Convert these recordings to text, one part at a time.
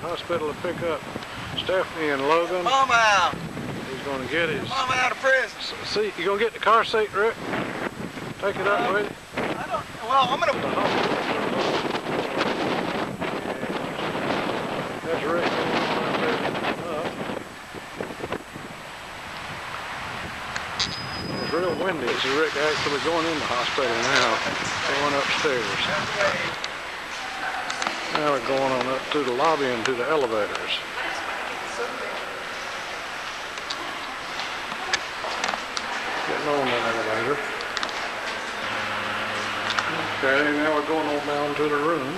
hospital to pick up Stephanie and Logan. Mama out. He's going to get his... Mama out of prison. See, you going to get the car seat, Rick? Take it up with you? I don't... Well, I'm going to... That's Rick. It's real windy. It's Rick actually going in the hospital now, going upstairs. Now we're going on up to the lobby and to the elevators. Getting on that elevator. Okay, now we're going on down to the room.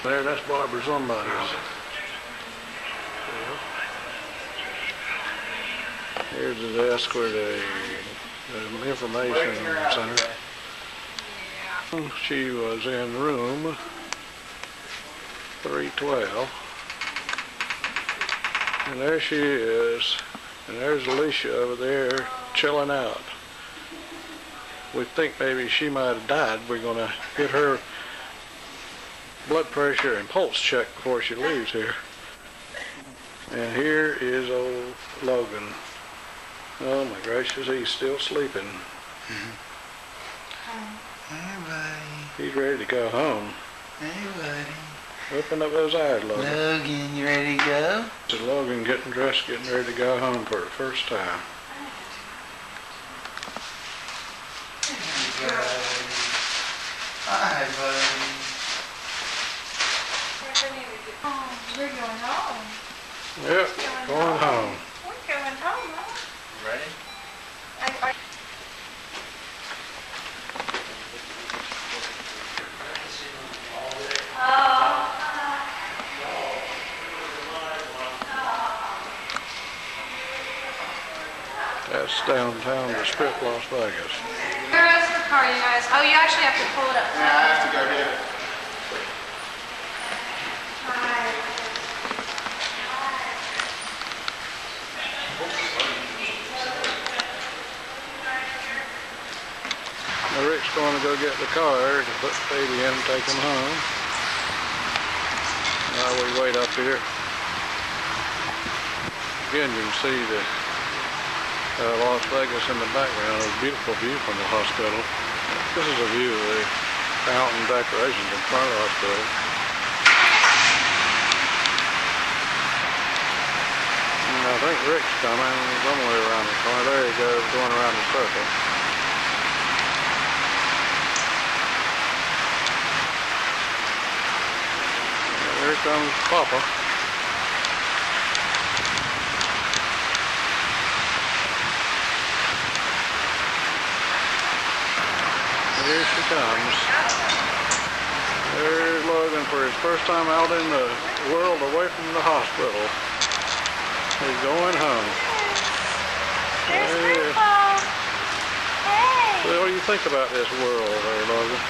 There, that's Barbara somebody's. Here's the desk where the information center. She was in room 312. And there she is. And there's Alicia over there chilling out. We think maybe she might have died. We're going to get her blood pressure and pulse checked before she leaves here. And here is old Logan. Oh my gracious, he's still sleeping. Hey, buddy. He's ready to go home. Hey, buddy. Open up those eyes, Logan. Logan, you ready to go? This is Logan getting dressed, getting ready to go home for the first time. Hey, buddy. Hi, buddy. Oh, we're going home. Yep, going home. We're going home, huh? Ready? That's downtown, the Strip, Las Vegas. Where is the car, you guys? Oh, you actually have to pull it up. Yeah, I have to go get it. Now Rick's going to go get the car to put the baby in and take him home. While we wait up here. Again, you can see the Las Vegas in the background. A beautiful view from the hospital. This is a view of the fountain decorations in front of the hospital. And I think Rick's coming somewhere around the corner. There he goes, going around the circle. Here comes Papa. Here she comes. There's Logan for his first time out in the world away from the hospital. He's going home. There's Grandpa. Hey. So what do you think about this world there, Logan?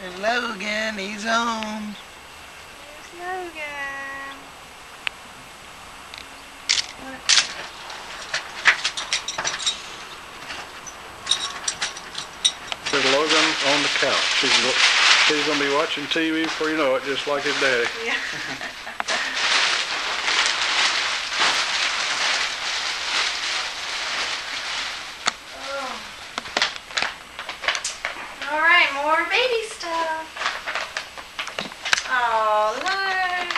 There's Logan, he's home. Logan. There's Logan on the couch. He's going to be watching TV before you know it, just like his daddy. Yeah. All right, more baby stuff. Oh, look.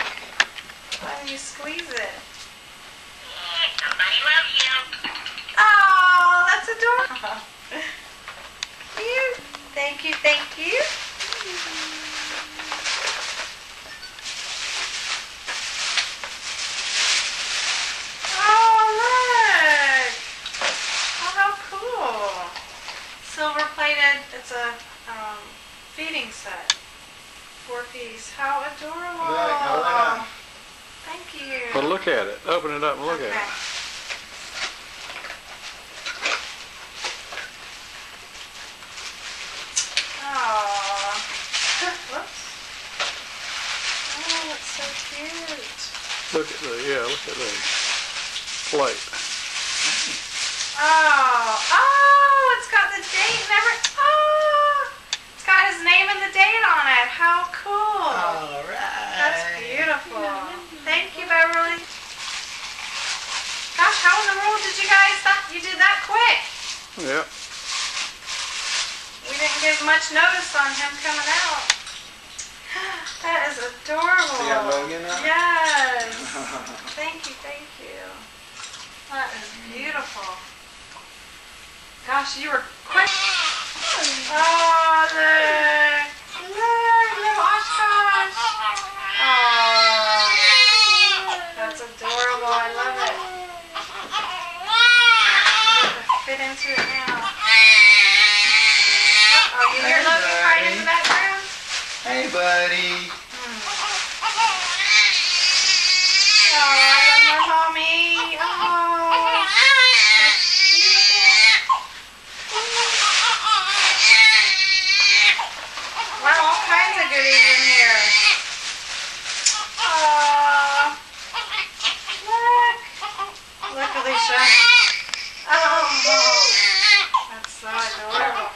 Why don't you squeeze it? Somebody loves you. Oh, that's adorable. Cute. Thank you, thank you. Oh, look. Oh, how cool. Silver plated. It's a feeding set. 4-piece. How adorable. Look, hold it up. Thank you. But look at it. Open it up and look at it. Aww. Whoops. Oh, it's so cute. Look at look at the plate. Oh, it's got the date and everything. Oh, it's got his name and the date on it. How cool. All right. That's beautiful. Yep. We didn't give much notice on him coming out. That is adorable. So you got Logan now? Yes. Thank you, thank you. That is beautiful. Gosh, you were quick. Oh, look. Look, little Oshkosh. Oh, that's adorable. I love it. I'm going to fit into it now. Oh, you hear Hey, Logan crying in buddy. the background? Hey, buddy. Oh, I love my mommy. Oh, that's beautiful. Wow, all kinds of goodies in here. Oh, look. Look, Alicia. Oh, that's so adorable.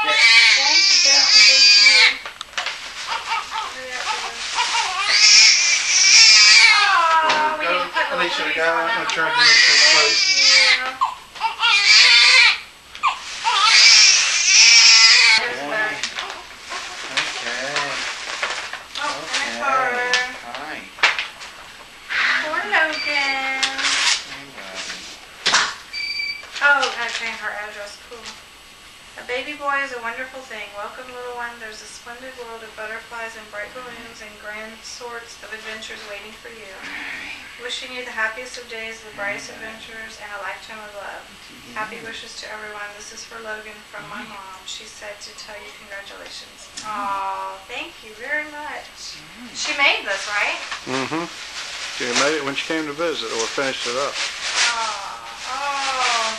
Thank you, thank you. Oh, we need to put little Alicia, booties go. on I'm them. trying to make this close. Thank you. There's a bag. Okay. Oh, and a Okay. card. Hi. For Logan. Hey, buddy. Oh, okay, her address. Cool. A baby boy is a wonderful thing. Welcome, little one. There's a splendid world of butterflies and bright balloons and grand sorts of adventures waiting for you. Wishing you the happiest of days, the brightest adventures, and a lifetime of love. Happy wishes to everyone. This is for Logan from my mom. She said to tell you congratulations. Oh, thank you very much. She made this, right? Mm-hmm. She made it when she came to visit or finished it up. Oh,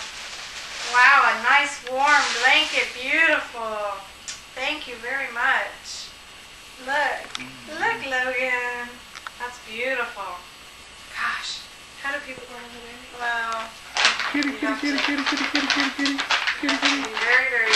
wow, a nice warm blanket, beautiful. Thank you very much. Look, look, Logan. That's beautiful. Gosh, how do people go over there? Well, Kitty, kitty, kitty, kitty, kitty, kitty, kitty, kitty, kitty, kitty. be very, very,